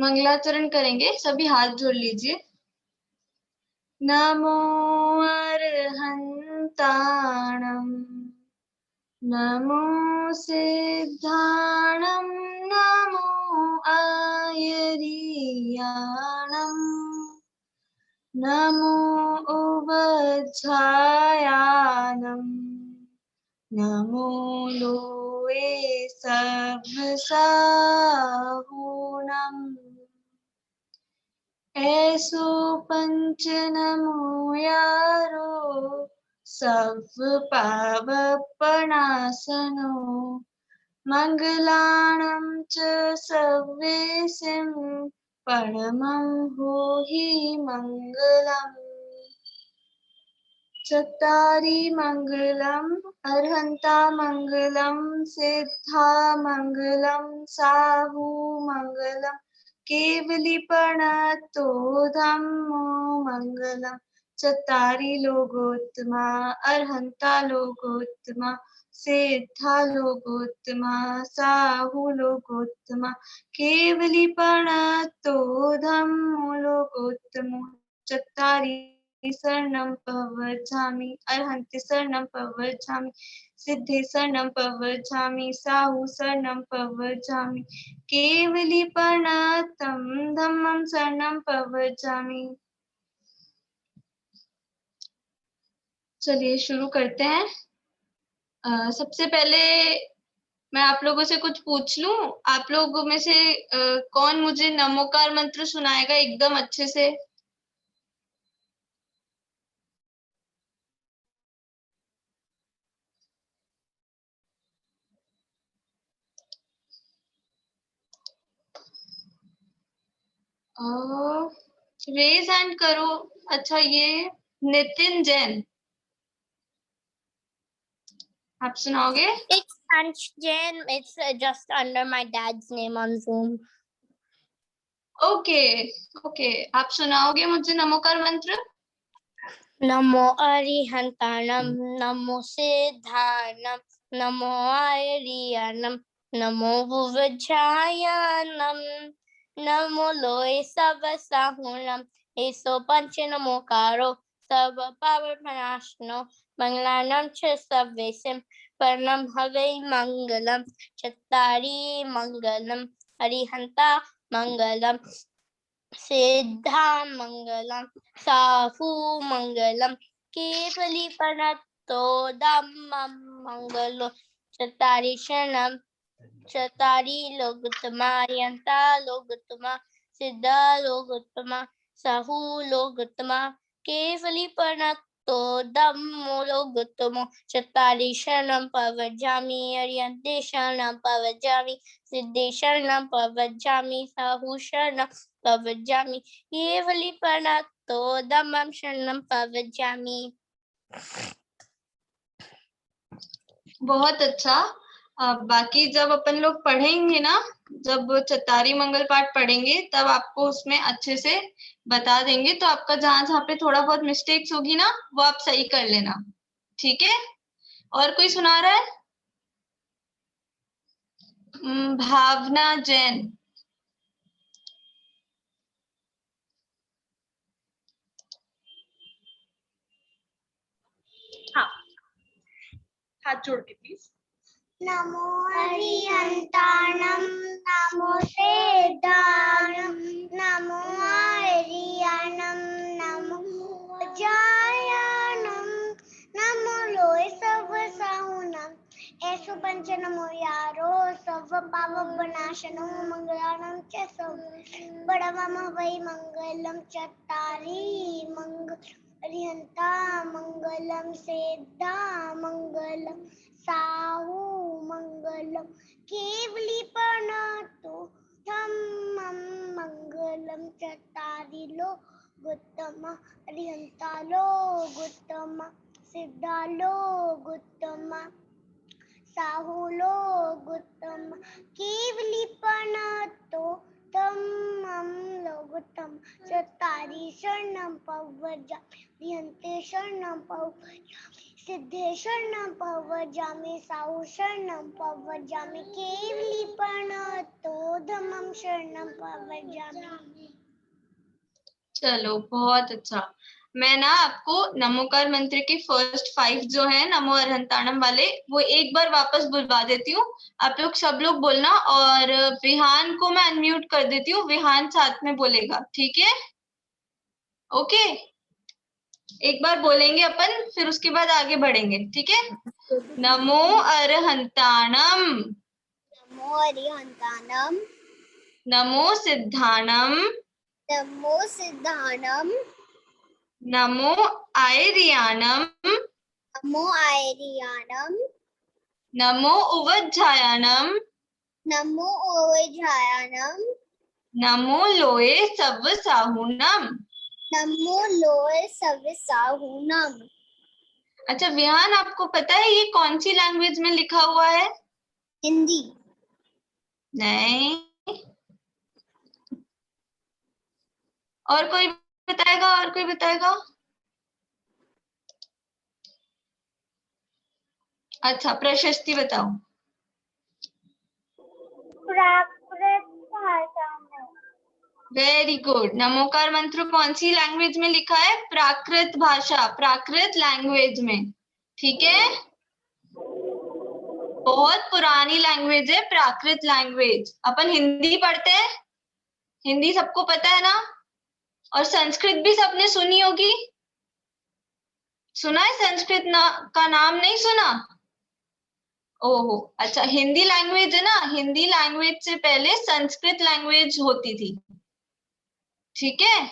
मंगलाचरण करेंगे, सभी हाथ जोड़ लीजिए। नमो अर्हन्ताणं, नमो सिद्धाणं, नमो आयर्याणं, नमो उवज्झायानं, नमो लोए सब्साहूणम्। ऐसो पंच नमो यारो, सब पावपनासनो, मंगलाणं च सव्वेसिं, परमं होहि मंगलम्। चत्तारि मंगलम् अर्हन्ता मंगलं, सिद्धा मंगलं, साहू मंगलम्, केवलीपणतो धम्मो मंगलम्। चत्तारि लोकोत्तमा अर्हन्ता लोकोत्तमा, सिद्धा लोकोत्तमा, साहू लोकोत्तमा, केवलीपणतो धम्मो लोकोत्तमो। चत्तारि शरणं प्रव्रजामि अर्हन्ति शरणं प्रव्रजामि, सिद्धे शरणं प्रव्रजामि, साहू शरणं प्रव्रजामि, केवलीपणतं धम्मं शरणं प्रव्रजामि। चलिए शुरू करते हैं। सबसे पहले मैं आप लोगों से कुछ पूछ लूं। आप लोगों में से कौन मुझे नमोकार मंत्र सुनाएगा एकदम अच्छे से? रेज हैंड करो। अच्छा, ये नितिन जैन, आप सुनाओगे? It's Ansh Jain. It's just under my dad's name on Zoom. Okay okay, आप सुनाओगे मुझे नमोकार मंत्र? नमो अरिहंताणं, नमो सिद्धाणं, नमो आयर्याणं, नमो भुवज्झायानं, नमो लोए सवसाहुणम्। एसो पंच नमोकारो, सब पावपनाशनो, मंगलानां च सव्वेसिं, परमं हवै मंगलम्। चत्तारि मंगलम् अरिहन्ता मंगलम्, सिद्धा मंगलम्, साहू मंगलम्, केवलीपणतो धम्मं मंगलम्। चत्तारि शरणं, चत्तारि लोकोत्तमा, अर्हन्ता लोकोत्तमा, सिद्धा लोकोत्तमा, साहू लोकोत्तमा, केवलीपणतो धम्मो लोकोत्तमो। चत्तारि शरणं प्रव्रजामि, अर्हन्ते शरणं प्रव्रजामि, सिद्धे शरणं प्रव्रजामि, साहू शरणं प्रव्रजामि, केवलीपणतो धम्मं शरणं प्रव्रजामि। बहुत अच्छा। बाकी जब अपन लोग पढ़ेंगे ना, जब चत्तारी मंगल पाठ पढ़ेंगे तब आपको उसमें अच्छे से बता देंगे, तो आपका जहां जहां पे थोड़ा बहुत मिस्टेक्स होगी ना, वो आप सही कर लेना, ठीक है? और कोई सुना रहा है? भावना जैन। हाँ, हाथ जोड़ के प्लीज। नमो अरिहंताणं, नमो सिद्धाणं, नमो आयर्याणं, नमो भुवज्झायानं, नमो लोए सवसाहुणम्। ऐसो पंच नमो यारो, सब पावपनाशनो, मंगलानां च परमं हवै मंगलम्। चत्तारि मंगलम् अरिहन्ता मंगलं, सिद्धा मंगलं, साहू मंगलम, केवलीपणतो धम्मं मंगलम। चत्तारि लोकोत्तमा अरिहन्ता लोकोत्तमा, सिद्धा लोकोत्तमा, साहू लोकोत्तमा, केवलीपणतो धम्मं लोकोत्तम। चत्तारि शरणं प्रव्रजामि, अर्हन्ते शरणं प्रव्रजामि, सिद्धे शरणं प्रव्रजामि, साहू शरणं प्रव्रजामि, केवलीपणतो धम्मं शरणं प्रव्रजामि। चलो बहुत अच्छा। मैं ना आपको नमोकार मंत्र के फर्स्ट 5 जो है नमो अरहंताणम वाले वो एक बार वापस बुलवा देती हूँ। आप लोग सब लोग बोलना और विहान को मैं अनम्यूट कर देती हूँ, विहान साथ में बोलेगा, ठीक है? ओके, एक बार बोलेंगे अपन, फिर उसके बाद आगे बढ़ेंगे, ठीक है? नमो अरहंताणम, नमो अरिहंताणम, नमो सिद्धाणम, नमो सिद्धाणम, नमो आयर्याणम, नमो आयर्याणम, नमो उवज्झायाणम, नमो ओवैझायाणम, नमो लोये सव्वसाहुनम। नमो लोय सविसाहुनम। अच्छा विहान, आपको पता है ये कौन सी लैंग्वेज में लिखा हुआ है? हिंदी। नहीं, और कोई बताएगा? और कोई बताएगा? अच्छा प्रशस्ति बताओ। प्राकृत भाषा में। Very good. नमोकार मंत्र कौन सी लैंग्वेज में लिखा है? प्राकृत भाषा, प्राकृत लैंग्वेज में, ठीक है? बहुत पुरानी लैंग्वेज है प्राकृत लैंग्वेज। अपन हिंदी पढ़ते हैं, हिंदी सबको पता है ना? और संस्कृत भी सबने सुनी होगी। सुना है संस्कृत का नाम नहीं सुना? ओहो, अच्छा हिंदी लैंग्वेज है ना, हिंदी लैंग्वेज से पहले संस्कृत लैंग्वेज होती थी, ठीक है?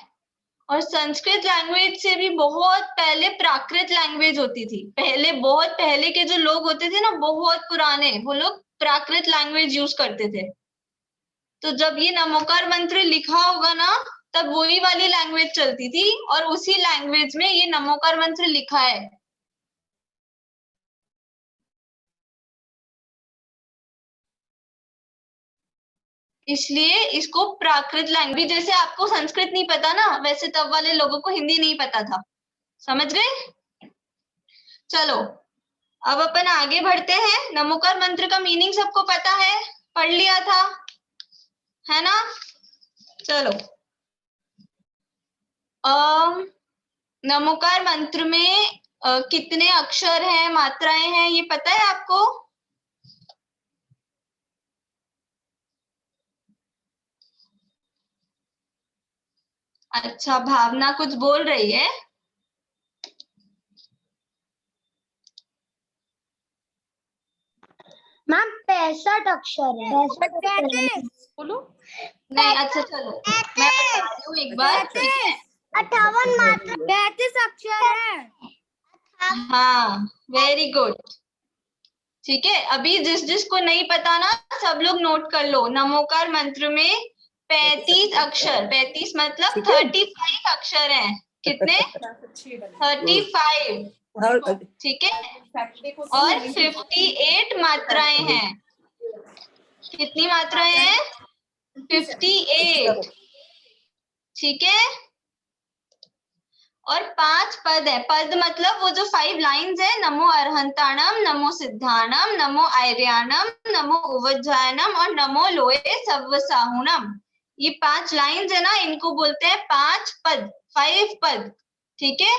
और संस्कृत लैंग्वेज से भी बहुत पहले प्राकृत लैंग्वेज होती थी। पहले, बहुत पहले के जो लोग होते थे ना, बहुत पुराने, वो लोग प्राकृत लैंग्वेज यूज करते थे। तो जब ये नमोकार मंत्र लिखा होगा ना, तब वही वाली लैंग्वेज चलती थी और उसी लैंग्वेज में ये नमोकार मंत्र लिखा है। इसलिए इसको प्राकृत लैंग्वेज, जैसे आपको संस्कृत नहीं पता ना, वैसे तब वाले लोगों को हिंदी नहीं पता था। समझ गए? चलो अब अपन आगे बढ़ते हैं। नमोकार मंत्र का मीनिंग सबको पता है, पढ़ लिया था, है ना? चलो नमोकार मंत्र में कितने अक्षर हैं, मात्राएं हैं, ये पता है आपको? अच्छा, भावना कुछ बोल रही है। मैम 65 अक्षर है। 65 बोलो। नहीं, अच्छा चलो मैं बता रही हूँ एक बार, ठीक है? 58 मात्रा 35 अक्षर है। हाँ वेरी गुड, ठीक है। अभी जिस जिसको नहीं पता ना, सब लोग नोट कर लो। नमोकार मंत्र में 35 अक्षर, 35 मतलब 35 अक्षर हैं। कितने? 35, ठीक है? और 58 मात्राएं हैं। कितनी मात्राएं हैं? 58, ठीक है? और 5 पद है। पद मतलब वो जो 5 लाइंस है, नमो अरहंताणम, नमो सिद्धाणम, नमो आयर्याणम, नमो उवज्जायनम और नमो लोये सव्वसाहुनम। ये 5 लाइंस है ना, इनको बोलते हैं 5 पद, 5 पद, ठीक है?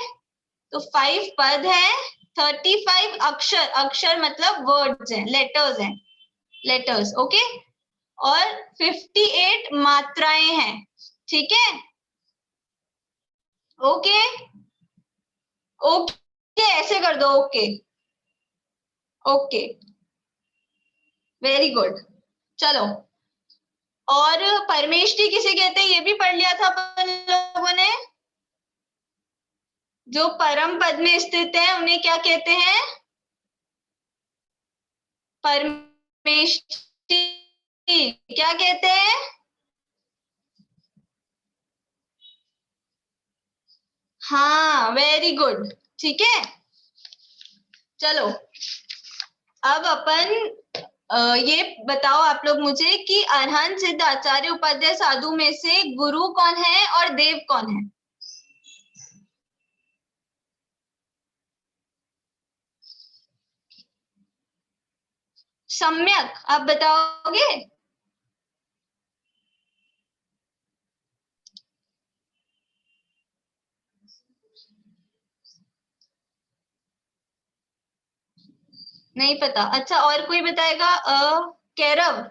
तो 5 पद है, 35 अक्षर, अक्षर मतलब वर्ड्स हैं, लेटर्स हैं, लेटर्स, ओके? और 58 मात्राएं हैं, ठीक है? ओके ओके, ऐसे कर दो, ओके ओके, वेरी गुड। चलो, और परमेष्टि किसे कहते हैं ये भी पढ़ लिया था अपन लोगों ने। जो परम पद में स्थित है उन्हें क्या कहते हैं? परमेष्टि। क्या कहते हैं? हाँ वेरी गुड, ठीक है। चलो अब अपन ये बताओ आप लोग मुझे कि अरहंत सिद्ध आचार्य उपाध्याय साधु में से गुरु कौन है और देव कौन है? सम्यक, आप बताओगे? नहीं पता। अच्छा, और कोई बताएगा? कैरव।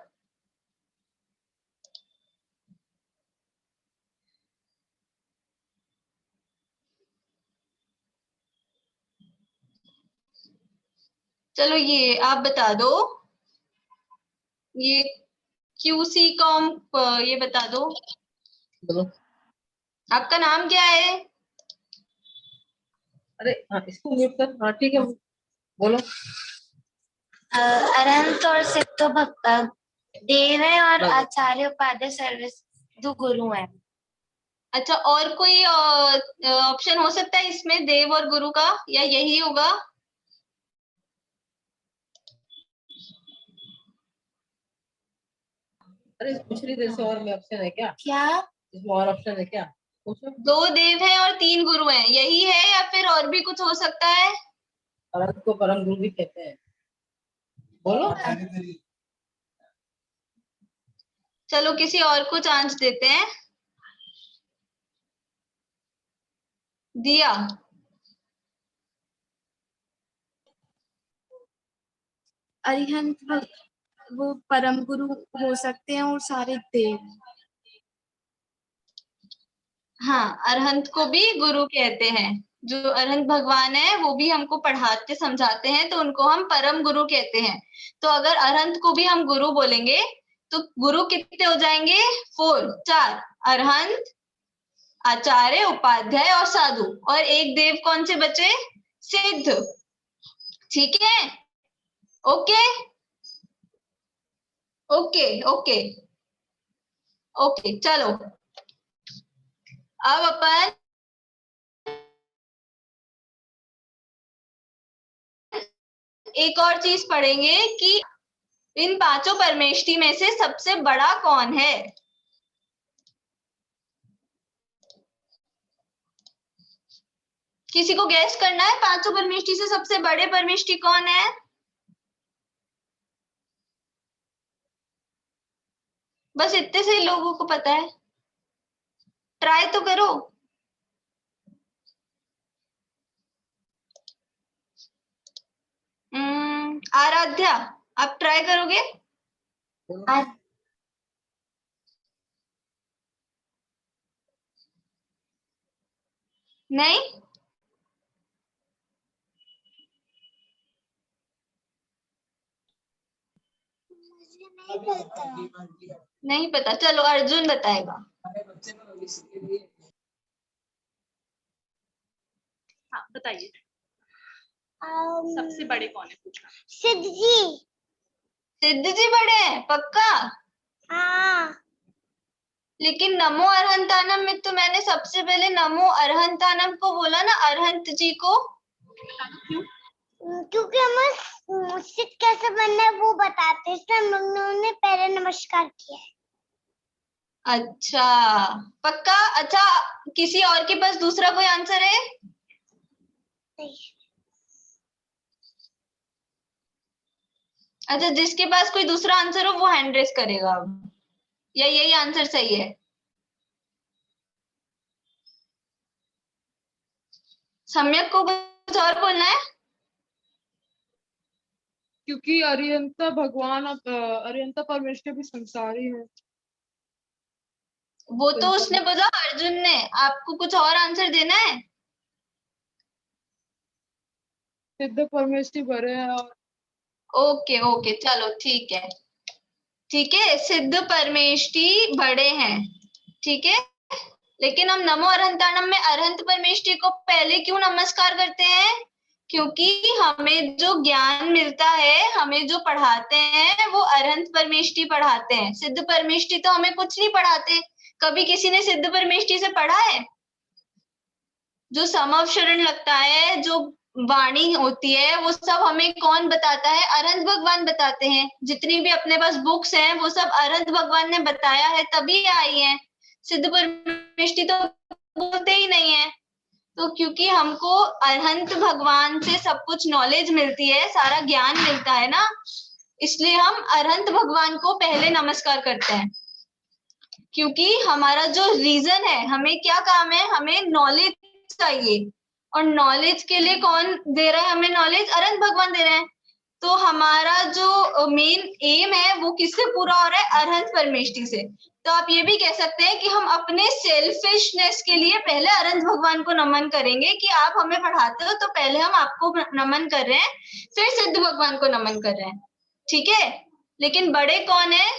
चलो ये आप बता दो, ये QC कॉम्प ये बता दो। बोलो। आपका नाम क्या है? अरे हाँ, इसको म्यूट कर। हाँ ठीक है, बोलो। अरहंत और सिद्ध भक्त देव है और बराबर। आचार्य उपाध्याय सर्विस दो गुरु हैं। अच्छा, और कोई ऑप्शन हो सकता है इसमें देव और गुरु का, या यही होगा? अरे पूछ रही देर से और में ऑप्शन है क्या? क्या? इसमें और ऑप्शन है क्या? पूछो। 2 देव हैं और 3 गुरु हैं, यही है या फिर और भी कुछ हो सकता है? अरहंत को परम गुरु भी कहते हैं। बोलो। चलो किसी और को चांस देते हैं। दिया। अरिहंत वो परम गुरु हो सकते हैं और सारे देव। हाँ, अरहंत को भी गुरु कहते हैं। जो अरहंत भगवान है वो भी हमको पढ़ाते समझाते हैं, तो उनको हम परम गुरु कहते हैं। तो अगर अरहंत को भी हम गुरु बोलेंगे तो गुरु कितने हो जाएंगे? 4। अरहंत, आचार्य, उपाध्याय और साधु, और एक देव कौन से बचे? सिद्ध। ठीक है, ओके ओके ओके ओके। चलो अब अपन एक और चीज पढ़ेंगे कि इन 5 परमेष्टि में से सबसे बड़ा कौन है। किसी को गैस करना है 5 परमेष्टि से सबसे बड़े परमेष्टि कौन है? बस इतने से ही लोगों को पता है, ट्राई तो करो। आराध्या, आप ट्राई करोगे? नहीं? नहीं पता। चलो अर्जुन बताएगा। हाँ बताइए, सबसे बड़े कौन है पूछना। सिद्ध जी। सिद्ध जी बड़े हैं पक्का? हाँ। लेकिन नमो अरहंतानम में तो मैंने सबसे पहले नमो अरहंतानम को बोला ना, अरहंत जी को। क्यों? क्योंकि हमें सिद्ध कैसे बनना है वो बताते, इसलिए हम लोगों ने पहले नमस्कार किया है। अच्छा पक्का? अच्छा, किसी और के पास दूसरा कोई आंसर है? नहीं। अच्छा, जिसके पास कोई दूसरा आंसर हो वो हैंड रेस करेगा अब, या यही आंसर सही है? सम्यक को कुछ और बोलना है? क्योंकि अरिहंता भगवान अरिहंता परमेश्वर भी संसारी है। वो तो उसने बोला अर्जुन ने, आपको कुछ और आंसर देना है? सिद्ध परमेश्वर बड़े हैं और ओके ओके, चलो ठीक है ठीक है, सिद्ध परमेष्टि बड़े हैं, ठीक है। लेकिन हम नमो अरहंताणम में अरहंत परमेष्टि को पहले क्यों नमस्कार करते हैं? क्योंकि हमें जो ज्ञान मिलता है, हमें जो पढ़ाते हैं वो अरहंत परमेष्टि पढ़ाते हैं। सिद्ध परमेष्टि तो हमें कुछ नहीं पढ़ाते। कभी किसी ने सिद्ध परमेष्टि से पढ़ा है? जो समअवशरण लगता है, जो वाणी होती है, वो सब हमें कौन बताता है? अरहंत भगवान बताते हैं। जितनी भी अपने पास बुक्स हैं वो सब अरहंत भगवान ने बताया है तभी आई है। सिद्ध परमेष्टि तो बोलते ही नहीं है। तो क्योंकि हमको अरहंत भगवान से सब कुछ नॉलेज मिलती है, सारा ज्ञान मिलता है ना, इसलिए हम अरहंत भगवान को पहले नमस्कार करते हैं। क्योंकि हमारा जो रीजन है, हमें क्या काम है, हमें नॉलेज चाहिए, और नॉलेज के लिए कौन दे रहा है हमें? नॉलेज अरहंत भगवान दे रहे हैं। तो हमारा जो मेन एम है वो किससे पूरा हो रहा है? अरहंत परमेष्ठी से। तो आप ये भी कह सकते हैं कि हम अपने सेल्फिशनेस के लिए पहले अरहंत भगवान को नमन करेंगे कि आप हमें पढ़ाते हो, तो पहले हम आपको नमन कर रहे हैं, फिर सिद्ध भगवान को नमन कर रहे हैं। ठीक है, लेकिन बड़े कौन है?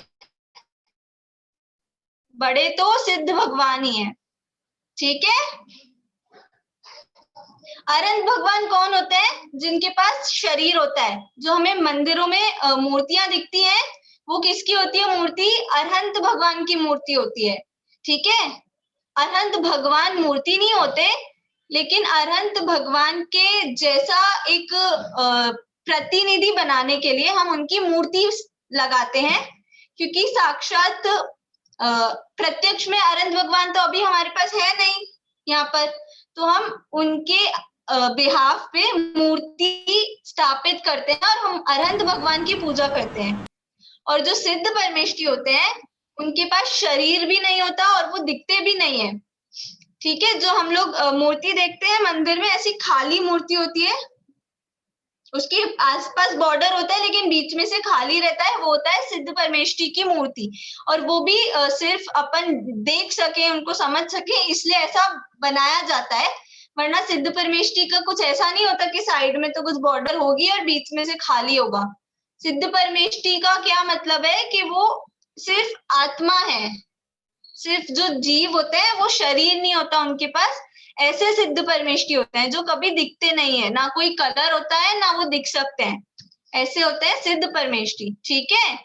बड़े तो सिद्ध भगवान ही है। ठीक है, अरहंत भगवान कौन होते हैं? जिनके पास शरीर होता है। जो हमें मंदिरों में मूर्तियां दिखती हैं, वो किसकी होती है मूर्ति? अरहंत भगवान की मूर्ति होती है। ठीक है, अरहंत भगवान मूर्ति नहीं होते, लेकिन अरहंत भगवान के जैसा एक प्रतिनिधि बनाने के लिए हम उनकी मूर्ति लगाते हैं, क्योंकि साक्षात प्रत्यक्ष में अरहंत भगवान तो अभी हमारे पास है नहीं यहाँ पर, तो हम उनके बिहाफ पे मूर्ति स्थापित करते हैं और हम अरहंत भगवान की पूजा करते हैं। और जो सिद्ध परमेष्ठी होते हैं, उनके पास शरीर भी नहीं होता और वो दिखते भी नहीं है। ठीक है, जो हम लोग मूर्ति देखते हैं मंदिर में, ऐसी खाली मूर्ति होती है, उसके आसपास बॉर्डर होता है लेकिन बीच में से खाली रहता है, वो होता है सिद्ध परमेष्ठी की मूर्ति। और वो भी सिर्फ अपन देख सके, उनको समझ सके, इसलिए ऐसा बनाया जाता है। वरना सिद्ध परमेष्ठी का कुछ ऐसा नहीं होता कि साइड में तो कुछ बॉर्डर होगी और बीच में से खाली होगा। सिद्ध परमेष्ठी का क्या मतलब है कि वो सिर्फ आत्मा है, सिर्फ जो जीव होते हैं, वो शरीर नहीं होता उनके पास। ऐसे सिद्ध परमेष्ठी होते हैं जो कभी दिखते नहीं है, ना कोई कलर होता है ना वो दिख सकते हैं, ऐसे होते हैं सिद्ध परमेष्ठी। ठीक है,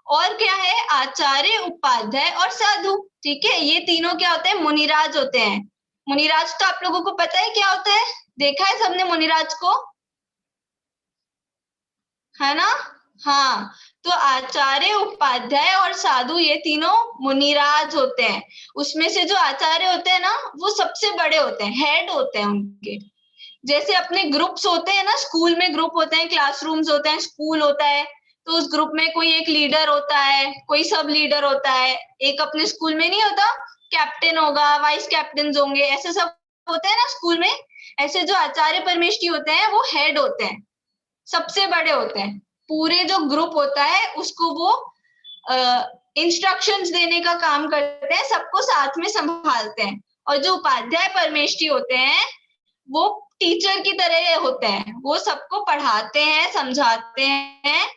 और क्या है? आचार्य, उपाध्याय और साधु। ठीक है, ये तीनों क्या होते हैं? मुनिराज होते हैं। मुनिराज तो आप लोगों को पता है क्या होता है? देखा है सबने मुनिराज को, है ना? हाँ, तो आचार्य, उपाध्याय और साधु, ये तीनों मुनिराज होते हैं। उसमें से जो आचार्य होते हैं ना, वो सबसे बड़े होते हैं, हेड होते हैं उनके। जैसे अपने ग्रुप्स होते हैं ना, स्कूल में ग्रुप होते हैं, क्लासरूम्स होते हैं, स्कूल होता है, तो उस ग्रुप में कोई एक लीडर होता है, कोई सब लीडर होता है। एक अपने स्कूल में नहीं होता, कैप्टन होगा, वाइस कैप्टन होंगे, ऐसे सब होते हैं ना स्कूल में। ऐसे जो आचार्य परमेष्ठी होते हैं, वो हेड होते हैं, सबसे बड़े होते हैं। पूरे जो ग्रुप होता है उसको वो इंस्ट्रक्शंस देने का काम करते हैं, सबको साथ में संभालते हैं। और जो उपाध्याय परमेष्ठी होते हैं, वो टीचर की तरह होते हैं, वो सबको पढ़ाते हैं, समझाते हैं,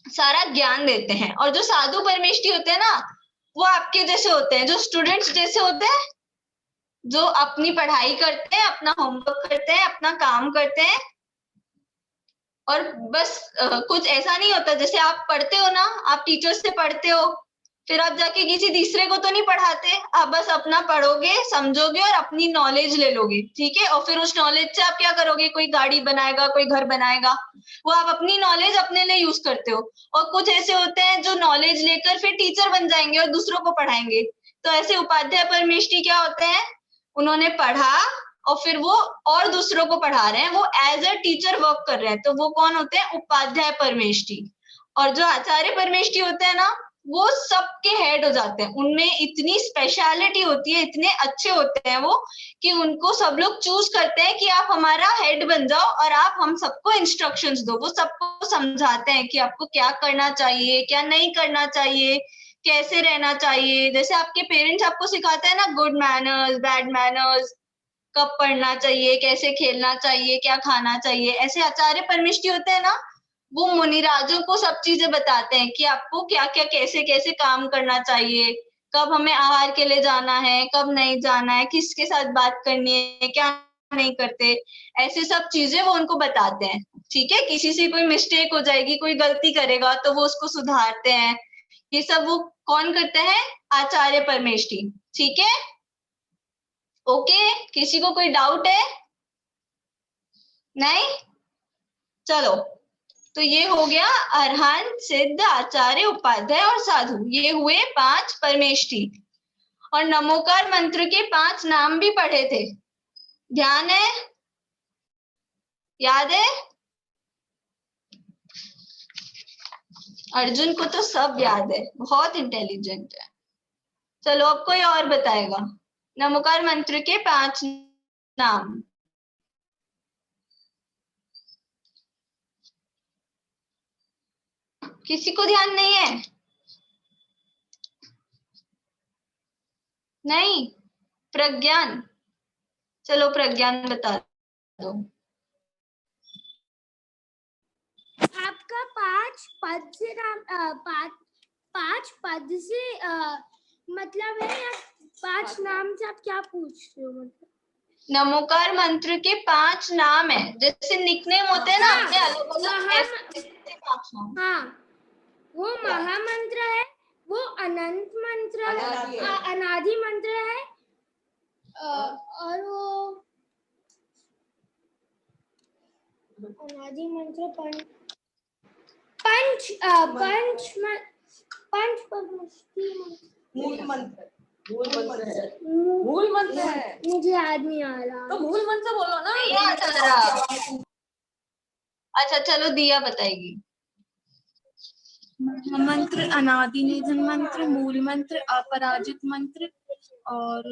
सारा ज्ञान देते हैं। और जो साधु परमेष्ठी होते हैं ना, वो आपके जैसे होते हैं, जो स्टूडेंट्स जैसे होते हैं, जो अपनी पढ़ाई करते हैं, अपना होमवर्क करते हैं, अपना काम करते हैं। और बस कुछ ऐसा नहीं होता, जैसे आप पढ़ते हो ना, आप टीचर से पढ़ते हो, फिर आप जाके किसी तीसरे को तो नहीं पढ़ाते, आप बस अपना पढ़ोगे, समझोगे और अपनी नॉलेज ले लोगे। ठीक है, और फिर उस नॉलेज से आप क्या करोगे? कोई गाड़ी बनाएगा, कोई घर बनाएगा, वो आप अपनी नॉलेज अपने लिए यूज करते हो। और कुछ ऐसे होते हैं जो नॉलेज लेकर फिर टीचर बन जाएंगे और दूसरों को पढ़ाएंगे। तो ऐसे उपाध्याय परमेष्ठी क्या होते हैं? उन्होंने पढ़ा और फिर वो और दूसरों को पढ़ा रहे हैं, वो एज अ टीचर वर्क कर रहे हैं, तो वो कौन होते हैं? उपाध्याय परमेष्ठी। और जो आचार्य परमेष्ठी होते हैं ना, वो सबके हेड हो जाते हैं। उनमें इतनी स्पेशलिटी होती है, इतने अच्छे होते हैं वो, कि उनको सब लोग चूज करते हैं कि आप हमारा हेड बन जाओ और आप हम सबको इंस्ट्रक्शंस दो। वो सबको समझाते हैं कि आपको क्या करना चाहिए, क्या नहीं करना चाहिए, कैसे रहना चाहिए। जैसे आपके पेरेंट्स आपको सिखाते हैं ना, गुड मैनर्स, बैड मैनर्स, कब पढ़ना चाहिए, कैसे खेलना चाहिए, क्या खाना चाहिए। ऐसे आचार्य परमेष्ठी होते हैं ना, वो मुनिराजों को सब चीजें बताते हैं कि आपको क्या क्या कैसे कैसे काम करना चाहिए, कब हमें आहार के लिए जाना है, कब नहीं जाना है, किसके साथ बात करनी है, क्या नहीं करते, ऐसे सब चीजें वो उनको बताते हैं। ठीक है, किसी से कोई मिस्टेक हो जाएगी, कोई गलती करेगा तो वो उसको सुधारते हैं। ये सब वो कौन करते हैं? आचार्य परमेष्ठी। ठीक है, ओके, किसी को कोई डाउट है? नहीं, चलो, तो ये हो गया अरहंत, सिद्ध, आचार्य, उपाध्याय और साधु, ये हुए 5 परमेष्ठी। और नमोकार मंत्र के 5 नाम भी पढ़े थे, ध्यान है? याद है? अर्जुन को तो सब याद है, बहुत इंटेलिजेंट है। चलो, अब कोई और बताएगा नमोकार मंत्र के 5 नाम। किसी को ध्यान नहीं है? नहीं? प्रज्ञान, चलो प्रज्ञान बता दो। आपका 5 पद से पांच पद से मतलब है या 5 नाम से आप क्या पूछ रहे हो? मतलब नमोकार मंत्र के 5 नाम है, जैसे निकनेम होते हैं ना अपने अलग अलग, ऐसे 5 नाम। हाँ, वो महामंत्र है, वो अनंत मंत्र है, अनादि मंत्र है, और वो अनादि मंत्र मूल मंत्र मूल मंत्र है। मुझे याद नहीं आ रहा। तो मूल मंत्र बोलो ना। नहीं याद आ रहा। अच्छा चलो दिया बताएगी। मंत्र, अनादि निधन मंत्र, मूल मंत्र, अपराजित मंत्र और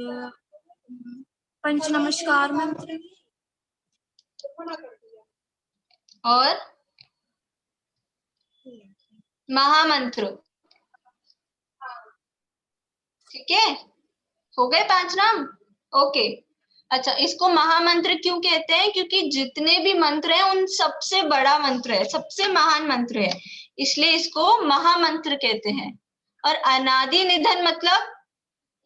पंच नमस्कार मंत्र और महामंत्र। ठीक है, हो गए 5 नाम। ओके, अच्छा इसको महामंत्र क्यों कहते हैं? क्योंकि जितने भी मंत्र हैं उन सबसे बड़ा मंत्र है, सबसे महान मंत्र है, इसलिए इसको महामंत्र कहते हैं। और अनादि निधन मतलब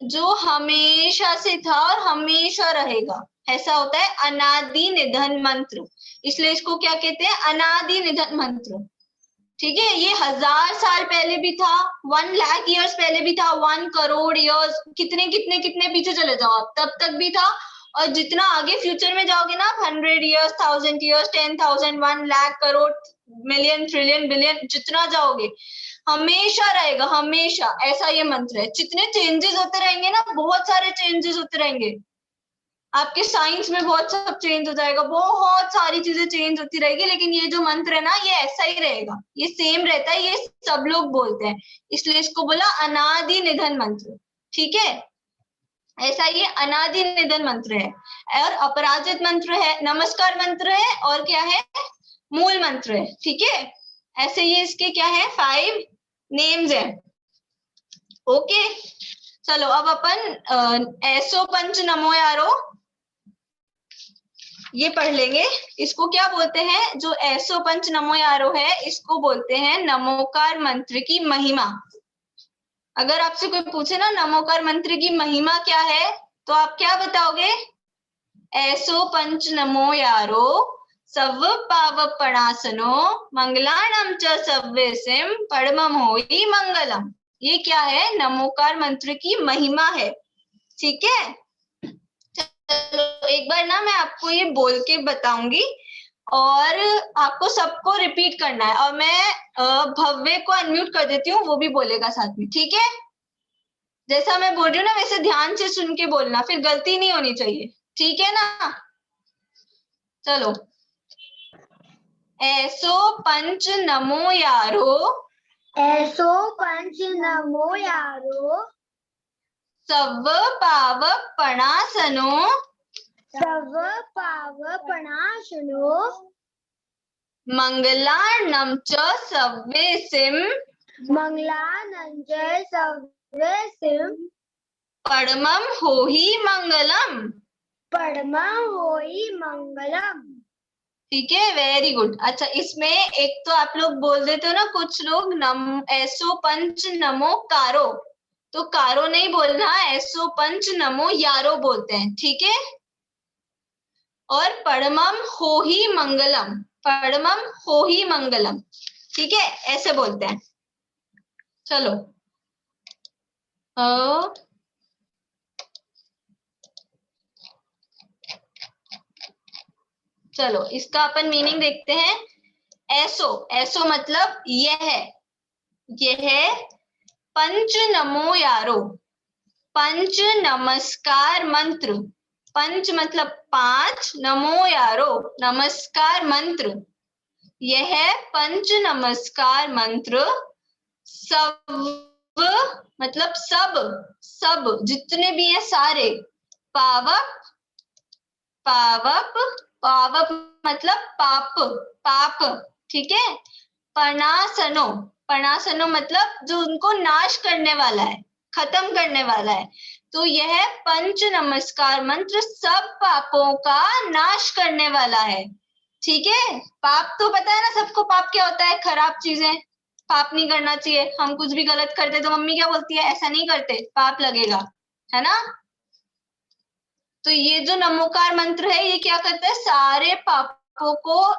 जो हमेशा से था और हमेशा रहेगा, ऐसा होता है अनादि निधन मंत्र, इसलिए इसको क्या कहते हैं? अनादि निधन मंत्र। ठीक है, ये 1000 साल पहले भी था, 1 लाख ईयर्स पहले भी था, 1 करोड़ ईयर्स, कितने कितने कितने पीछे चले जाओ आप, तब तक भी था। और जितना आगे फ्यूचर में जाओगे ना, 100 years, 1000 years, 10,000, 1 lakh, crore, million, trillion, billion, जितना जाओगे हमेशा रहेगा, हमेशा। ऐसा ये मंत्र है। जितने चेंजेस होते रहेंगे ना, बहुत सारे चेंजेस होते रहेंगे, आपके साइंस में बहुत सब चेंज हो जाएगा, बहुत सारी चीजें चेंज होती रहेगी, लेकिन ये जो मंत्र है ना, ये ऐसा ही रहेगा, ये सेम रहता है, ये सब लोग बोलते हैं, इसलिए इसको बोला अनादि निधन मंत्र। ठीक है, ऐसा ये अनादि निधन मंत्र है। और अपराजित मंत्र है, नमस्कार मंत्र है, और क्या है? मूल मंत्र है। ठीक है, ऐसे ये इसके क्या है? 5 नेम्स है। ओके, चलो अब अपन ऐसो पंच नमो यारो ये पढ़ लेंगे। इसको क्या बोलते हैं? जो ऐसो पंच नमो यारो है, इसको बोलते हैं नमोकार मंत्र की महिमा। अगर आपसे कोई पूछे ना नमोकार मंत्र की महिमा क्या है, तो आप क्या बताओगे? ऐसो पंच नमो यारो सव पाव पणासनो मंगलाणम च सव्वेसिम परमम होई मंगलम। ये क्या है? नमोकार मंत्र की महिमा है। ठीक है, चलो एक बार ना मैं आपको ये बोल के बताऊंगी और आपको सबको रिपीट करना है, और मैं भव्य को अनम्यूट कर देती हूँ, वो भी बोलेगा साथ में। ठीक है, जैसा मैं बोल रही हूँ ना वैसे ध्यान से सुन के बोलना, फिर गलती नहीं होनी चाहिए। ठीक है ना? चलो, ऐसो पंच नमो यारो, ऐसो पंच नमो यारो सव पाव पणासनो सव पाव पणासनो मंगलार्णम च सव्वेसिम मंगलानंजय सव्वेसिम परमम होहि मंगलम। परमा होई मंगलम। ठीक है, वेरी गुड। अच्छा, इसमें एक तो आप लोग बोल देते हो ना कुछ लोग, ऐसो पंच नमो कारो, तो कारो नहीं बोलना, ऐसो पंच नमो यारो बोलते हैं। ठीक है, और परमम होहि मंगलम, परमम होहि मंगलम। ठीक है, ऐसे बोलते हैं। चलो चलो इसका अपन मीनिंग देखते हैं। ऐसो, ऐसो मतलब यह पंच नमो यारो, पंच नमस्कार मंत्र, पंच मतलब 5, नमो यारो नमस्कार मंत्र, यह पंच नमस्कार मंत्र सब मतलब सब, सब जितने भी हैं सारे, पावक, पावक, पावक मतलब पाप, पाप। ठीक है, पणासनो, पणासनो मतलब जो उनको नाश करने वाला है, खत्म करने वाला है। तो यह पंच नमस्कार मंत्र सब पापों का नाश करने वाला है। ठीक है, पाप तो पता है ना सबको, पाप क्या होता है? खराब चीजें, पाप नहीं करना चाहिए। हम कुछ भी गलत करते तो मम्मी क्या बोलती है? ऐसा नहीं करते, पाप लगेगा, है ना। तो ये जो नमोकार मंत्र है ये क्या करता है? सारे पापों को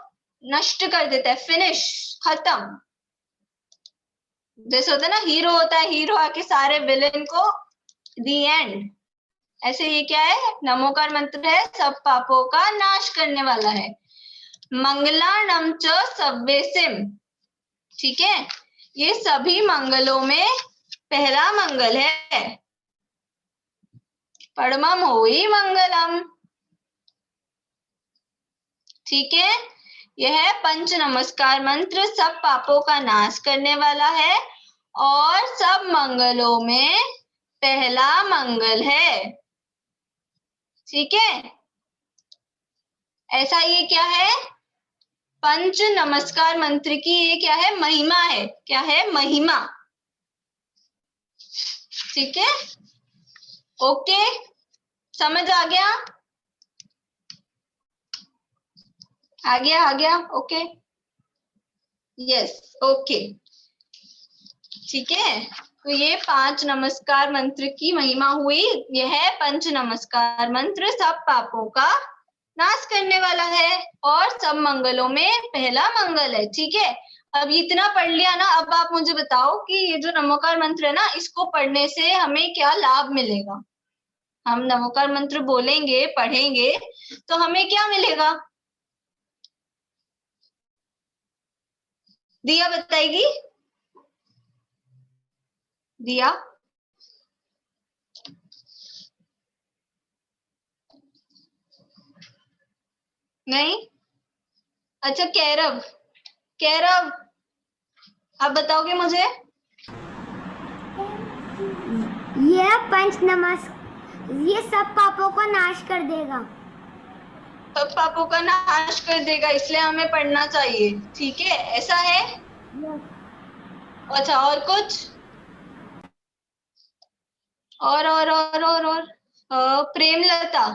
नष्ट कर देता है, फिनिश, खत्म। जैसे होता है ना, हीरो होता है, हीरो आके सारे विलेन को दी एंड, ऐसे ये क्या है? नमोकार मंत्र है, सब पापों का नाश करने वाला है। मंगलानम च सव्वेसिम, ठीक है, ये सभी मंगलों में पहला मंगल है। परमम होई मंगलम, ठीक है। यह पंच नमस्कार मंत्र सब पापों का नाश करने वाला है और सब मंगलों में पहला मंगल है। ठीक है, ऐसा ये क्या है? पंच नमस्कार मंत्र की ये क्या है? महिमा है। क्या है? महिमा। ठीक है, ओके, समझ आ गया? आ गया, ओके, यस, ओके, ठीक है। तो ये 5 नमस्कार मंत्र की महिमा हुई। यह पंच नमस्कार मंत्र सब पापों का नाश करने वाला है और सब मंगलों में पहला मंगल है। ठीक है, अब इतना पढ़ लिया ना, अब आप मुझे बताओ कि ये जो नमोकार मंत्र है ना, इसको पढ़ने से हमें क्या लाभ मिलेगा? हम नमोकार मंत्र बोलेंगे, पढ़ेंगे तो हमें क्या मिलेगा? दिया बताएगी। दिया, नहीं? अच्छा, कैरव, कैरव आप बताओगे मुझे? ये सब पापों को नाश कर देगा। सब पापों का नाश कर देगा, इसलिए हमें पढ़ना चाहिए। ठीक है, ऐसा है। अच्छा, और कुछ? और प्रेमलता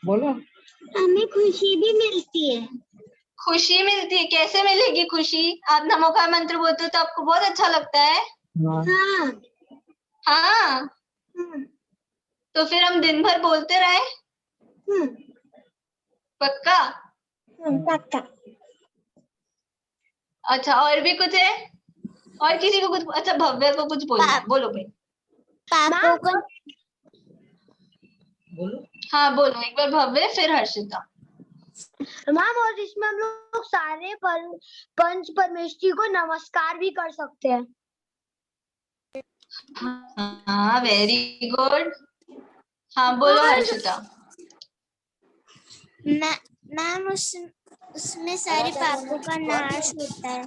बोलो। हमें खुशी भी मिलती है। खुशी मिलती है? कैसे मिलेगी खुशी? आप नमोकार मंत्र बोलते हो तो आपको बहुत अच्छा लगता है? हाँ। हाँ, तो फिर हम दिन भर बोलते रहे? पक्का? पक्का। अच्छा, और भी कुछ है? और किसी को कुछ? अच्छा, भव्य को कुछ बोलना है, बोलो भाई। पापों को बोलो। हाँ बोलो एक बार, भव्य फिर हर्षिता। मैम, और इसमें हम लोग सारे पंच परमेष्ठी को नमस्कार भी कर सकते हैं। हाँ, वेरी गुड। हाँ बोलो हर्षिता। मैम उसमें सारे पापों का नाश होता है।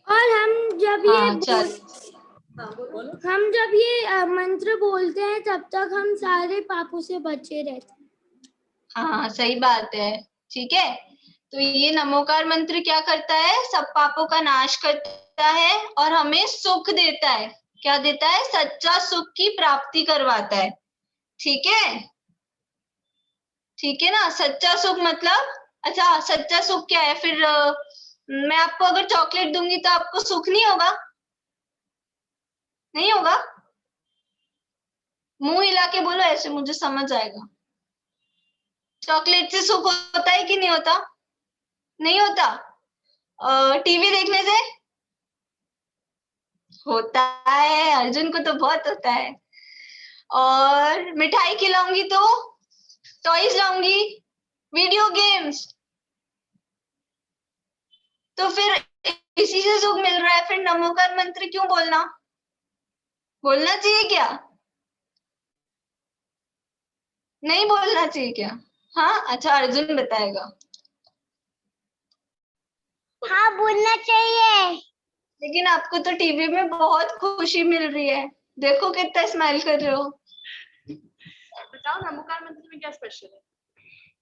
और हम जब हाँ चल, हम जब ये मंत्र बोलते हैं तब तक हम सारे पापों से बचे रहते हैं। हाँ सही बात है। ठीक है, तो ये नमोकार मंत्र क्या करता है? सब पापों का नाश करता है और हमें सुख देता है। क्या देता है? सच्चा सुख की प्राप्ति करवाता है। ठीक है, ठीक है ना? सच्चा सुख मतलब, अच्छा सच्चा सुख क्या है फिर? मैं आपको अगर चॉकलेट दूंगी तो आपको सुख नहीं होगा? नहीं होगा? मुंह हिला के बोलो, ऐसे मुझे समझ आएगा। चॉकलेट से सुख होता है कि नहीं होता? नहीं होता। टीवी देखने से होता है, अर्जुन को तो बहुत होता है। और मिठाई खिलाऊंगी तो, टॉयज लाऊंगी, वीडियो गेम्स, तो फिर इसी से सुख मिल रहा है। फिर नमोकार मंत्र क्यों बोलना? बोलना चाहिए क्या? नहीं बोलना चाहिए क्या? हाँ, अच्छा अर्जुन बताएगा। हाँ, बोलना चाहिए। लेकिन आपको तो टीवी में बहुत खुशी मिल रही है, देखो कितना स्माइल कर रहे हो। बताओ नमोकार मंत्र में क्या स्पेशल है?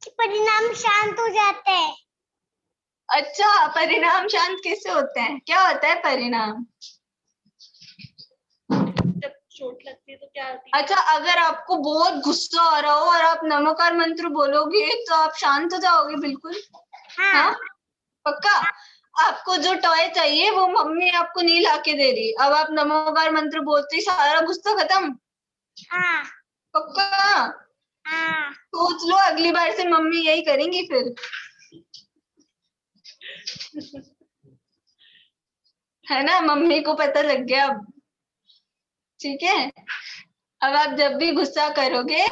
परिणाम शांत हो जाते हैं। अच्छा, परिणाम शांत कैसे होते हैं? क्या होता है परिणाम? जब चोट लगती है तो क्या होती है? अच्छा, अगर आपको बहुत गुस्सा आ रहा हो और आप नमोकार मंत्र बोलोगे तो आप शांत हो जाओगे बिल्कुल? हाँ, पक्का? आपको जो टॉय चाहिए वो मम्मी आपको नहीं लाके दे रही, अब आप नमोकार मंत्र बोलते ही सारा गुस्सा खत्म? हाँ पक्का? हाँ सोच लो, अगली बार से मम्मी यही करेंगी फिर। है ना, मम्मी को पता लग गया अब। ठीक है, अब आप जब भी गुस्सा करोगे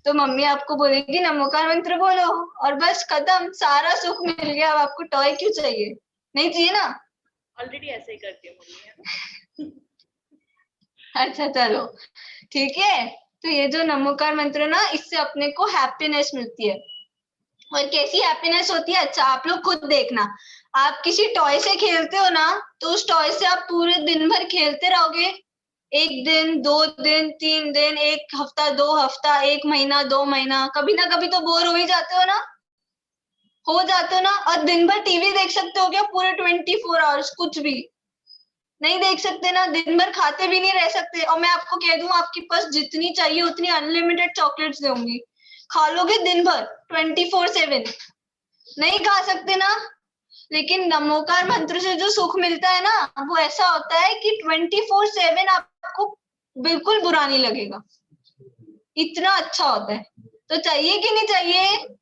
तो मम्मी आपको बोलेगी नमोकार मंत्र बोलो, और बस खत्म, सारा सुख मिल गया। अब आपको टॉय क्यों चाहिए? नहीं चाहिए ना? ऑलरेडी ऐसे ही करती है मम्मी, है ना? अच्छा चलो, ठीक है। तो ये जो नमोकार मंत्र ना, इससे अपने को हैप्पीनेस मिलती है। और कैसी हैप्पीनेस होती है? अच्छा, आप लोग खुद देखना, आप किसी टॉय से खेलते हो ना, तो उस टॉय से आप पूरे दिन भर खेलते रहोगे। 1 दिन, 2 दिन, 3 दिन, 1 हफ्ता, 2 हफ्ता, 1 महीना, 2 महीना, कभी ना कभी तो बोर हो ही जाते हो ना? हो जाते हो ना? और दिन भर टीवी देख सकते हो क्या पूरे 24 आवर्स? कुछ भी नहीं देख सकते ना। दिन भर खाते भी नहीं रह सकते। और मैं आपको कह दूं, आपके पास जितनी चाहिए उतनी अनलिमिटेड चॉकलेट्स दूंगी, खा लोगे दिन भर 24/7? नहीं खा सकते ना। लेकिन नमोकार मंत्र से जो सुख मिलता है ना, वो ऐसा होता है कि 24/7 आपको बिल्कुल बुरा नहीं लगेगा, इतना अच्छा होता है। तो चाहिए कि नहीं चाहिए?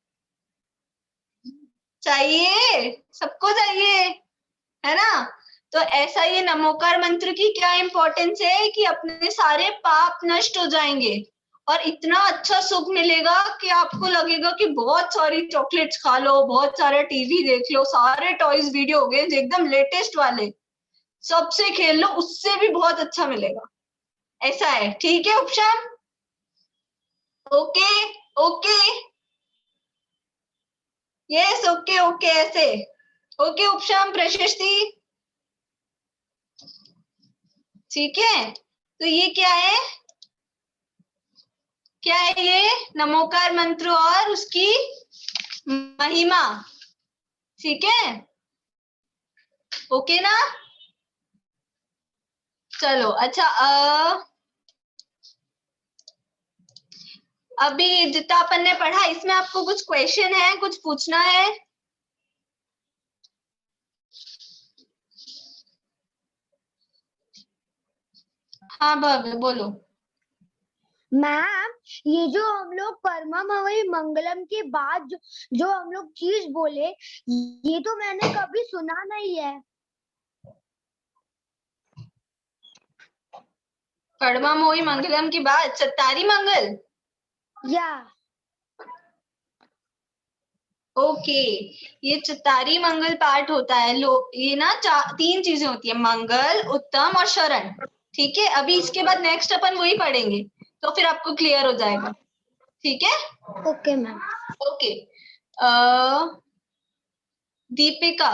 चाहिए, सबको चाहिए, है ना? तो ऐसा ये नमोकार मंत्र की क्या इंपॉर्टेंस है कि अपने सारे पाप नष्ट हो जाएंगे और इतना अच्छा सुख मिलेगा कि आपको लगेगा कि बहुत सारी चॉकलेट्स खा लो, बहुत सारा टीवी देख लो, सारे टॉयज वीडियो गेम्स एकदम लेटेस्ट वाले सबसे खेल लो, उससे भी बहुत अच्छा मिलेगा। ऐसा है, ठीक है Upasham? Okay okay, yes, okay okay, ऐसे। ओके उपशाम, प्रशस्ति, ठीक है। तो ये क्या है? क्या है ये? नमोकार मंत्र और उसकी महिमा, ठीक है? ओके ना? चलो, अच्छा, अभी जितना अपन ने पढ़ा इसमें आपको कुछ क्वेश्चन है, कुछ पूछना है? हाँ भाभी बोलो। मैम, ये जो हम लोग परमम हवै मंगलम के बाद जो हम लोग चीज बोले, ये तो मैंने कभी सुना नहीं है। परमा मोई मंगलम की बात, चतारी मंगल? या ओके, ये चतारी मंगल पाठ होता है। ये ना 3 चीजें होती है, मंगल, उत्तम और शरण, ठीक है? अभी इसके बाद नेक्स्ट अपन वही पढ़ेंगे, तो फिर आपको क्लियर हो जाएगा, ठीक है? Okay ma'am. ओके, दीपिका,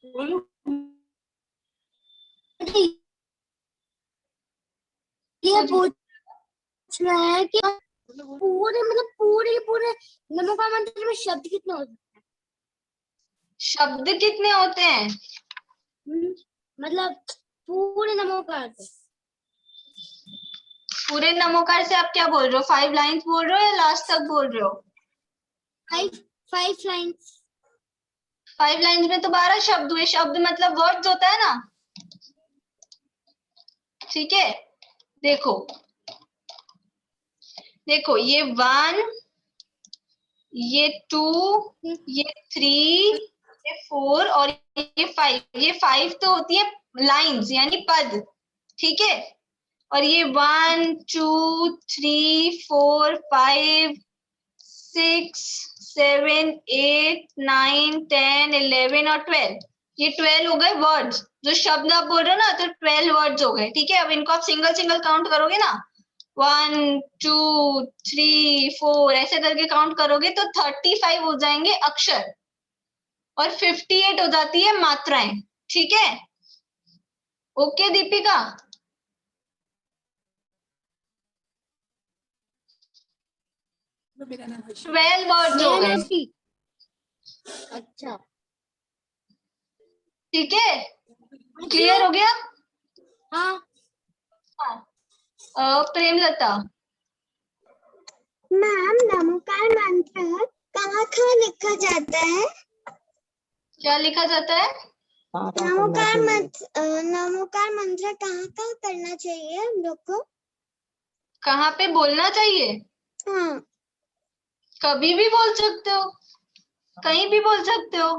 बोलो। ये पूछना है कि पूरे पूरे नमोकार मंत्र में शब्द कितने होते हैं? शब्द कितने होते हैं? मतलब पूरे नमोकार से। पूरे नमोकार से आप क्या बोल रहे हो? 5 लाइन्स बोल रहे हो या लास्ट तक बोल रहे हो? 5 लाइन्स। 5 लाइन्स में तो 12 शब्द हुए। शब्द मतलब वर्ड्स होता है ना, ठीक है? देखो देखो, ये 1, ये 2, ये 3, ये 4 और ये 5। ये 5 तो होती है लाइन्स यानी पद, ठीक है? और ये 1 2 3 4 5 6 7 8 9 10 11 और 12, ये 12 हो गए वर्ड्स। जो शब्द आप बोल रहे हो ना, तो 12 वर्ड्स हो गए, ठीक है? अब इनको आप सिंगल सिंगल काउंट करोगे ना, 1 2 3 4 ऐसे करके काउंट करोगे तो 35 हो जाएंगे अक्षर और 58 हो जाती है मात्राएं, ठीक है? ओके दीपिका? 12 वर्ड्स हो गए। अच्छा ठीक है, क्लियर हो गया? हाँ हाँ। प्रेमलता। मैम, नमोकार मंत्र कहाँ लिखा जाता है? क्या लिखा जाता है? नमोकार मंत्र कहाँ करना चाहिए हम लोग को? कहाँ पे बोलना चाहिए? हाँ, कभी भी बोल सकते हो, कहीं भी बोल सकते हो।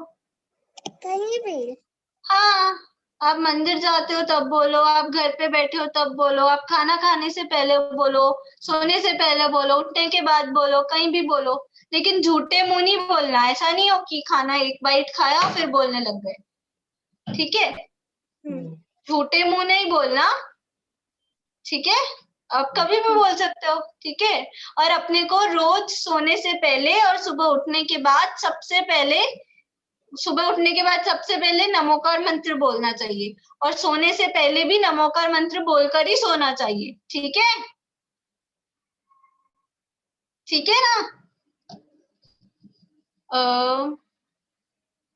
कहीं भी। हाँ, आप मंदिर जाते हो तब बोलो, आप घर पे बैठे हो तब बोलो, आप खाना खाने से पहले बोलो, सोने से पहले बोलो, उठने के बाद बोलो, कहीं भी बोलो। लेकिन झूठे मुंह नहीं बोलना। ऐसा नहीं हो कि खाना एक बाइट खाया फिर बोलने लग गए। ठीक है, झूठे मुंह नहीं बोलना। ठीक है, आप कभी भी बोल सकते हो। ठीक है, और अपने को रोज सोने से पहले और सुबह उठने के बाद सबसे पहले नमोकार मंत्र बोलना चाहिए, और सोने से पहले भी नमोकार मंत्र बोलकर ही सोना चाहिए। ठीक है, ठीक है ना?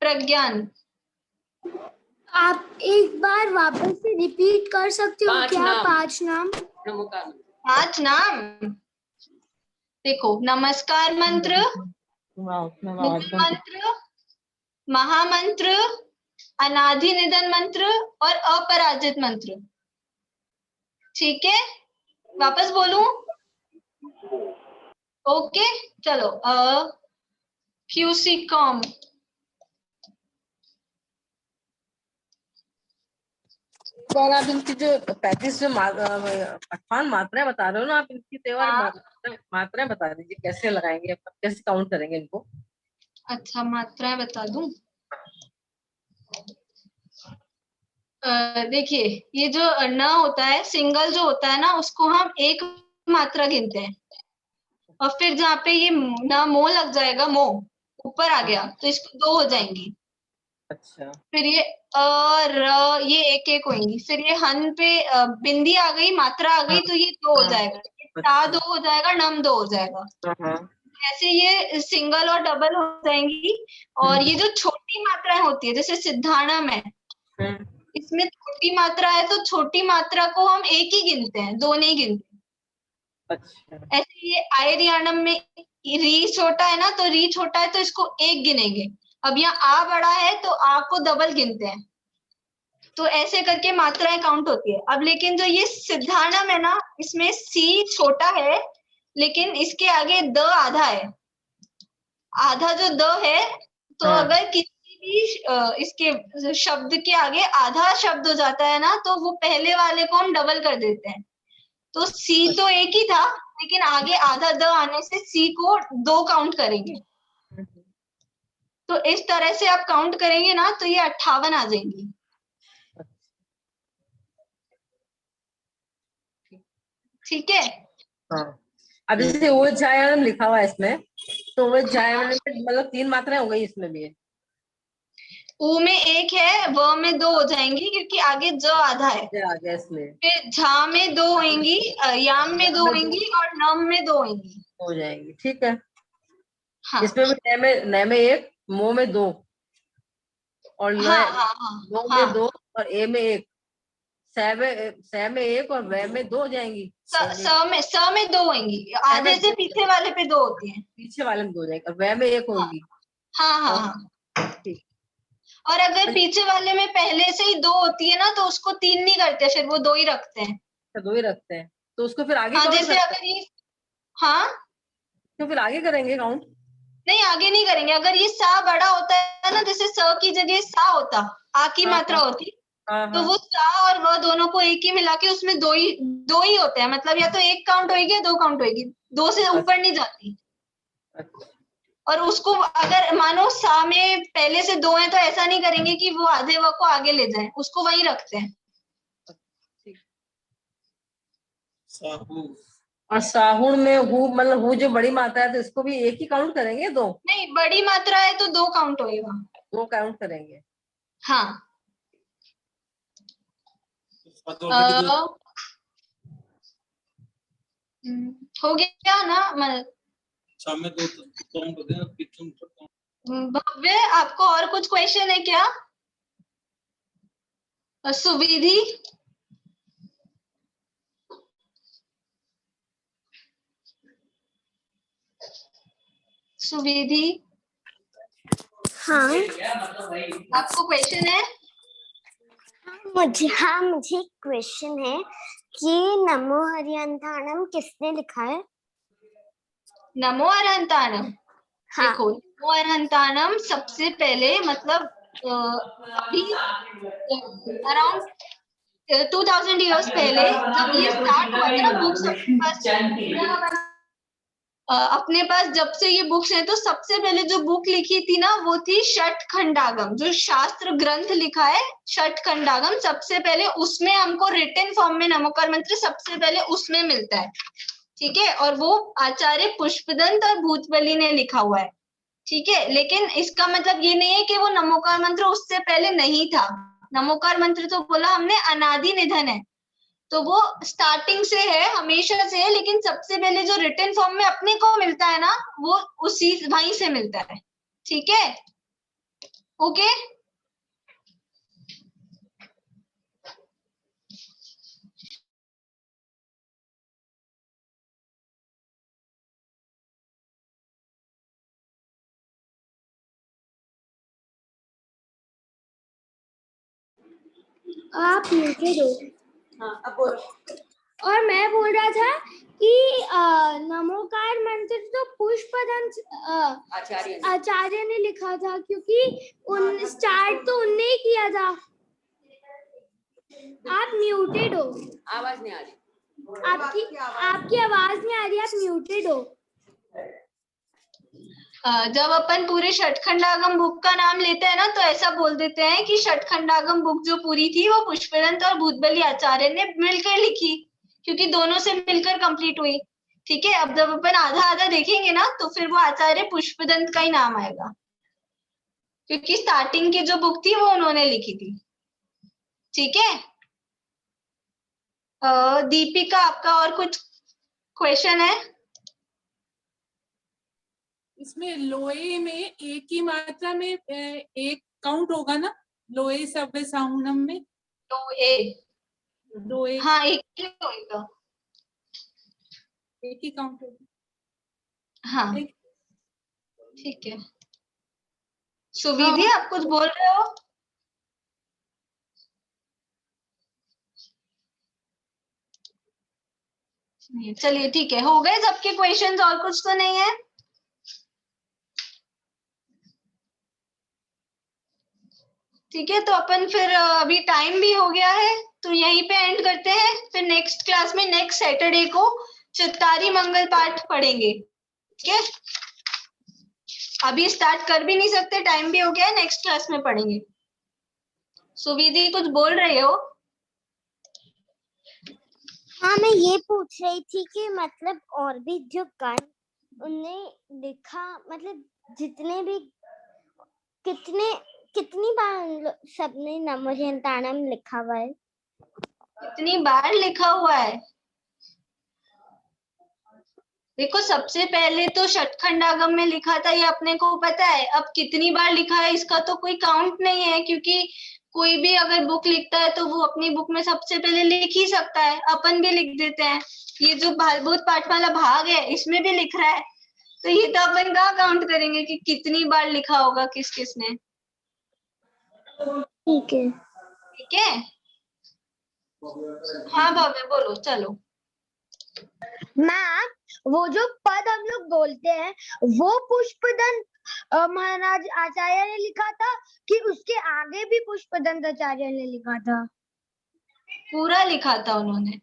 प्रज्ञान। आप एक बार वापस से रिपीट कर सकते हो पांच क्या? नाम। 5 नाम। नमोकार। 5 नाम देखो, नमस्कार मंत्र, मुक्ति मंत्र, महामंत्र, अनादि निधन मंत्र और अपराजित मंत्र। ठीक है, वापस बोलूं? ओके, चलो। QC com. और आप इनकी जो 35 जो 58 मात्राएं बता रहे हो ना, आप इनकी तेवर हाँ। मात्राएं बता दीजिए, कैसे लगाएंगे, कैसे काउंट करेंगे इनको? अच्छा, मात्राएं बता दूं? देखिए, ये जो न होता है, सिंगल जो होता है ना, उसको हम एक मात्रा गिनते हैं। और फिर जहाँ पे ये न मो लग जाएगा, मो ऊपर आ गया, तो इसको 2 हो जाएंगी। अच्छा। फिर ये ये एक एक होंगी। फिर ये हन पे बिंदी आ गई, मात्रा आ गई, तो ये 2 हो जाएगा। ता 2 हो जाएगा, नम 2 हो जाएगा। ऐसे ये सिंगल और डबल हो जाएंगी। और ये जो छोटी मात्राएं होती है, जैसे सिद्धाणम है, इसमें छोटी मात्रा है तो छोटी मात्रा को हम एक ही गिनते हैं, 2 नहीं गिनते। अच्छा। ऐसे ये आयरियाणम में री छोटा है ना, तो री छोटा है तो इसको 1 गिनेंगे। अब यहाँ आ बड़ा है तो आ को डबल गिनते हैं। तो ऐसे करके मात्राएं काउंट होती है। अब लेकिन जो ये सिद्धाणम है ना, इसमें सी छोटा है, लेकिन इसके आगे द आधा है। आधा जो द है, तो अगर किसी भी इसके शब्द के आगे आधा शब्द हो जाता है ना, तो वो पहले वाले को हम डबल कर देते हैं। तो सी तो एक ही था, लेकिन आगे आधा द आने से सी को 2 काउंट करेंगे। तो इस तरह से आप काउंट करेंगे ना, तो ये 58 आ जाएंगी। ठीक है। हाँ, अब जैसे ओवजायम लिखा हुआ है इसमें, तो ओवजायम मतलब 3 मात्राएं हो गई इसमें भी। ऊ में 1 है, व में 2 हो जाएंगी, क्योंकि आगे ज आधा है। आ गया इसमें। फिर झा में 2 होंगी, याम में 2 होंगी और नम में 2 होंगी। हो जाएंगी, ठीक है। हाँ इसमें भी न में 1, मो में 2 और हाँ हाँ हाँ नो में हाँ। 2 और ए में 1, स में 1 और व में 2 हो जाएंगी। स में 2 होंगी, आधे से पीछे वाले पे 2 होती हैं। पीछे वाले में 2 हो जाएगी और व में 1 होगी। हाँ हाँ हाँ। ठीक। और अगर पीछे वाले में पहले से ही 2 होती है ना, तो उसको 3 नहीं करते, फिर वो 2 ही रखते हैं। 2 ही रखते हैं, तो उसको फिर आगे हाँ, काउंट जैसे अगर ये, हाँ तो फिर आगे करेंगे काउंट? नहीं, आगे नहीं करेंगे। अगर ये सा बड़ा होता है ना, जैसे स की जगह सा होता, आ की मात्रा होती, तो वो सा और व दोनों को एक ही मिला के उसमें 2 ही होते हैं। मतलब या तो 1 काउंट होगी या 2 काउंट होगी, 2 से ऊपर नहीं जाती। और उसको अगर मानो सा में पहले से 2 है, तो ऐसा नहीं करेंगे कि वो आधे व को आगे ले जाएं, उसको वहीं रखते हैं। और साहुण में हु मतलब हु जो बड़ी मात्रा है, तो इसको भी एक ही काउंट करेंगे? 2 नहीं, बड़ी मात्रा है तो 2 काउंट होएगा। 2 काउंट करेंगे। हाँ। हो गया ना? भव्य, आपको और कुछ क्वेश्चन है क्या? सुविधि, सुविधि, हाँ आपको क्वेश्चन है? मुझे क्वेश्चन है कि नमो हरियंताणम किसने लिखा है? नमो अरहंताणम। हाँ देखो, नमो अरहंताणम सबसे पहले मतलब अभी अराउंड 2000 इयर्स पहले जब ये स्टार्ट हुआ था ना, बुक्स अपने पास जब से ये बुक्स हैं, तो सबसे पहले जो बुक लिखी थी ना, वो थी षट खंडागम। जो शास्त्र ग्रंथ लिखा है षट खंडागम, सबसे पहले उसमें हमको रिटन फॉर्म में नमोकार मंत्र सबसे पहले उसमें मिलता है। ठीक है, और वो आचार्य पुष्पदंत और भूतबली ने लिखा हुआ है। ठीक है, लेकिन इसका मतलब ये नहीं है कि वो नमोकार मंत्र उससे पहले नहीं था। नमोकार मंत्र तो बोला हमने अनादि निधन है, तो वो स्टार्टिंग से है, हमेशा से है, लेकिन सबसे पहले जो रिटन फॉर्म में अपने को मिलता है ना, वो उसी वहीं से मिलता है। ठीक है, ओके। आप मुझे दो। हाँ, अब बोलो। और मैं बोल रहा था कि नमोकार मंत्र तो पुष्पदंत आचार्य ने लिखा था, क्योंकि उन स्टार्ट तो उनने ही किया था। आप म्यूटेड हो, आवाज नहीं आ रही। आपकी आवाज नहीं आ रही, आप म्यूटेड हो। जब अपन पूरे षटखंडागम बुक का नाम लेते हैं ना, तो ऐसा बोल देते हैं कि षटखंडागम बुक जो पूरी थी वो पुष्पदंत और भूतबली आचार्य ने मिलकर लिखी, क्योंकि दोनों से मिलकर कंप्लीट हुई। ठीक है, अब जब अपन आधा आधा देखेंगे ना, तो फिर वो आचार्य पुष्पदंत का ही नाम आएगा, क्योंकि स्टार्टिंग की जो बुक थी वो उन्होंने लिखी थी। ठीक है, दीपिका, आपका और कुछ क्वेश्चन है? इसमें लोए में एक ही मात्रा में एक काउंट होगा ना? लोए सव्य साहुनम में लोए, हाँ, एक ही होगा, एक ही काउंट होगा। हाँ ठीक है। सुविधि, आप कुछ बोल रहे हो? चलिए ठीक है, हो गए सबके क्वेश्चंस, और कुछ तो नहीं है? ठीक है, तो अपन फिर अभी टाइम भी हो गया है, तो यहीं पे एंड करते हैं। फिर नेक्स्ट क्लास में नेक्स्ट सैटरडे को चित्तारी मंगल पाठ पढ़ेंगे। ठीक है, अभी स्टार्ट कर भी नहीं सकते, टाइम भी हो गया है, नेक्स्ट क्लास में पढ़ेंगे। सुविधि, कुछ बोल रहे हो? हाँ, मैं ये पूछ रही थी कि मतलब और भी जो गान उनने लिखा, मतलब जितने भी कितनी बार सबने नमो हरियंताणम लिखा हुआ है? कितनी बार लिखा हुआ है? देखो, सबसे पहले तो षटखंडागम में लिखा था, ये अपने को पता है। अब कितनी बार लिखा है इसका तो कोई काउंट नहीं है, क्योंकि कोई भी अगर बुक लिखता है तो वो अपनी बुक में सबसे पहले लिख ही सकता है, अपन भी लिख देते हैं। ये जो भागवत पाठमाला भाग है, इसमें भी लिख रहा है, तो ये तो अपन कहाँ काउंट करेंगे कि कितनी बार लिखा होगा किस किसने। ठीक है। ठीक है, हाँ भव्य, बोलो, चलो। मैम, वो जो पद हम लोग बोलते हैं वो पुष्पदंत महाराज आचार्य ने लिखा था कि उसके आगे भी पुष्पदंत आचार्य ने लिखा था? पूरा लिखा था उन्होंने।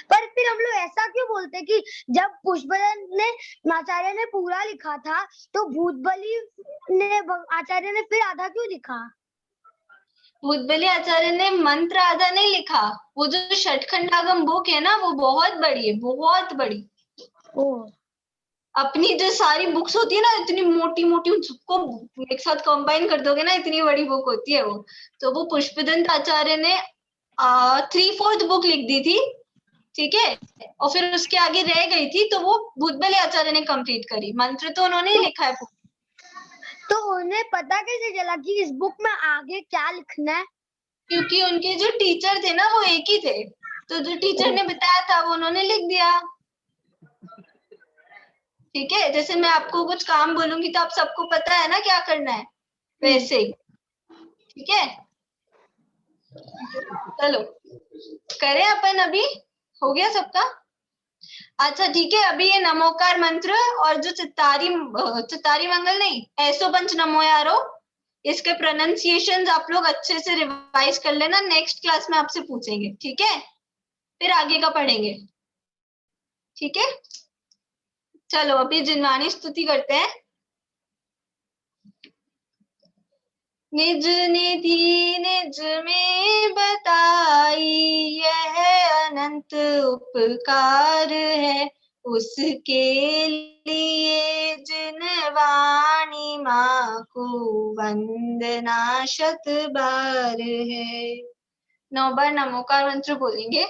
पर फिर हम लोग ऐसा क्यों बोलते कि जब पुष्पदंत ने आचार्य ने पूरा लिखा था, तो भूतबली ने आचार्य ने फिर आधा क्यों लिखा? भूतबली आचार्य ने मंत्र आधा नहीं लिखा। वो जो षटखंडागम बुक है ना, वो बहुत बड़ी है, बहुत बड़ी। ओह, अपनी जो सारी बुक्स होती है ना इतनी मोटी मोटी, उन सबको एक साथ कंबाइन कर दोगे ना, इतनी बड़ी बुक होती है वो। तो वो पुष्पदंत आचार्य ने 3/4 बुक लिख दी थी, ठीक है, और फिर उसके आगे रह गई थी, तो वो भूतबली आचार्य ने कंप्लीट करी। मंत्र तो उन्होंने ही लिखा है। तो उन्हें पता कैसे चला कि इस बुक में आगे क्या लिखना है? क्योंकि उनके जो टीचर थे ना वो एक ही थे, तो जो टीचर ने बताया था वो उन्होंने लिख दिया। ठीक है, जैसे मैं आपको कुछ काम बोलूंगी तो आप सबको पता है ना क्या करना है, वैसे ही। ठीक है, चलो करें अपन, अभी हो गया सबका। अच्छा ठीक है, अभी ये नमोकार मंत्र और जो चित्तारी मंगल नहीं, ऐसो पंच नमो यारो, इसके प्रोनाउंसिएशंस आप लोग अच्छे से रिवाइज कर लेना, नेक्स्ट क्लास में आपसे पूछेंगे, ठीक है, फिर आगे का पढ़ेंगे। ठीक है, चलो अभी जिनवानी स्तुति करते हैं। निज निधि निज में बताई, यह अनंत उपकार है, उसके लिए जिन वाणी माँ को वंदना शत बार है। 9 बार नमोकार मंत्र बोलेंगे।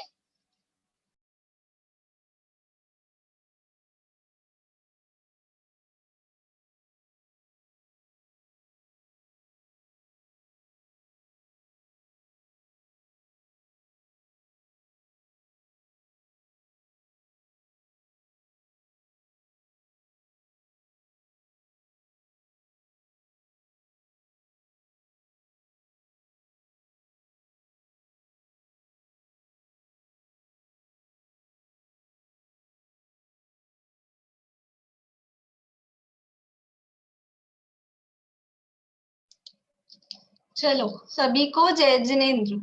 चलो सभी को जय जिनेन्द्र।